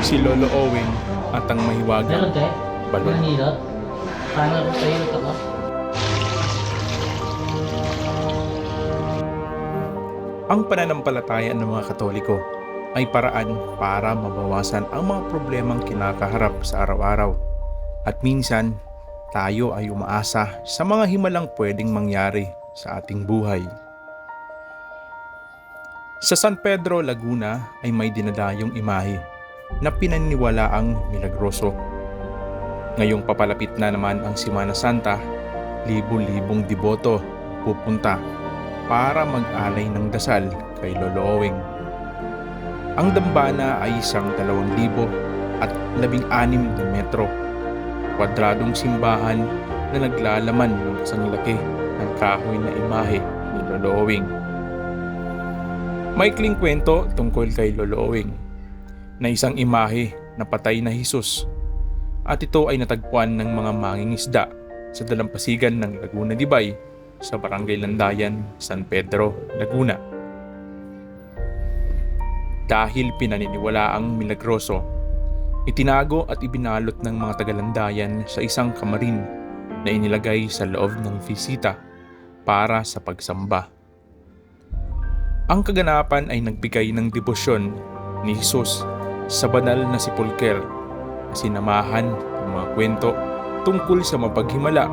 Si Lolo Owing at ang mahiwagang Meron te? balon. Manilot? Paano ko sa'yo ito ko? Ang pananampalataya ng mga Katoliko ay paraan para mabawasan ang mga problemang kinakaharap sa araw-araw. At minsan, tayo ay umaasa sa mga himalang pwedeng mangyari sa ating buhay. Sa San Pedro, Laguna ay may dinadayong imahe na pinaniniwalaang milagroso. Ngayong papalapit na naman ang Semana Santa, libo-libong deboto pupunta para mag-alay ng dasal kay Lolo Owing. Ang dambana ay isang 2,016 na metro, kwadradong simbahan na naglalaman ng isang laki ng kahoy na imahe ni Lolo Owing. Maikling kwento tungkol kay Lolo Owing na isang imahe na patay na Hesus, at ito ay natagpuan ng mga mangingisda sa dalampasigan ng Laguna de Bay sa Barangay Landayan, San Pedro, Laguna. Dahil pinaniniwalaang milagroso, itinago at ibinalot ng mga taga-Landayan sa isang kamarin na inilagay sa loob ng bisita para sa pagsamba. Ang kaganapan ay nagbigay ng debosyon ni Hesus sa banal na sepulker na sinamahan ng mga kwento tungkol sa mapaghimala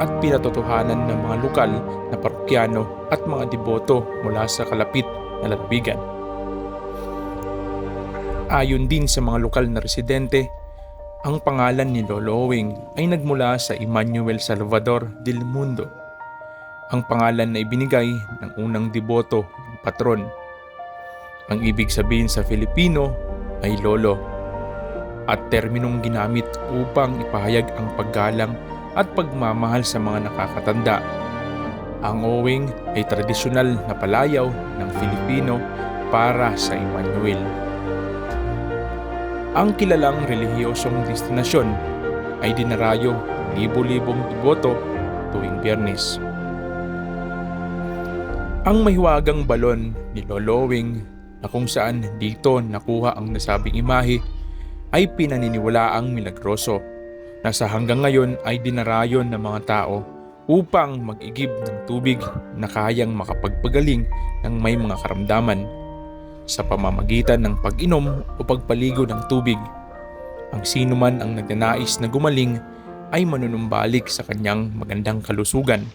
at pinatotohanan ng mga lokal na parokyano at mga deboto mula sa kalapit na lalawigan. Ayon din sa mga lokal na residente, ang pangalan ni Lolo Owing ay nagmula sa Emmanuel Salvador del Mundo, ang pangalan na ibinigay ng unang deboto ng patron. Ang ibig sabihin sa Filipino ay lolo, at terminong ginamit upang ipahayag ang paggalang at pagmamahal sa mga nakakatanda. Ang Owing ay tradisyonal na palayaw ng Filipino para sa Emmanuel. Ang kilalang relihiyosong destinasyon ay dinarayo ng libo-libong deboto tuwing Biyernes. Ang mahiwagang balon ni Lolo Owing na kung saan dito nakuha ang nasabing imahe ay pinaniniwalaang milagroso na sa hanggang ngayon ay dinarayon ng mga tao upang mag-igib ng tubig na kayang makapagpagaling ng may mga karamdaman sa pamamagitan ng pag-inom o pagpaligo ng tubig. Ang sino man ang nagnanais na gumaling ay manunumbalik sa kanyang magandang kalusugan.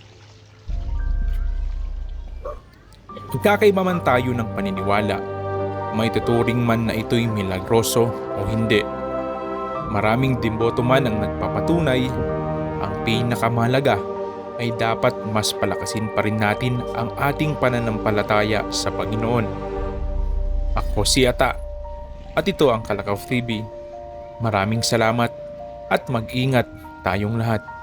Magkakaiba man tayo ng paniniwala, may tuturing man na ito'y milagroso o hindi. Maraming deboto man ang nagpapatunay, ang pinakamahalaga ay dapat mas palakasin pa rin natin ang ating pananampalataya sa Panginoon. Ako si Ata at ito ang Kalakaw TV. Maraming salamat at mag-ingat tayong lahat.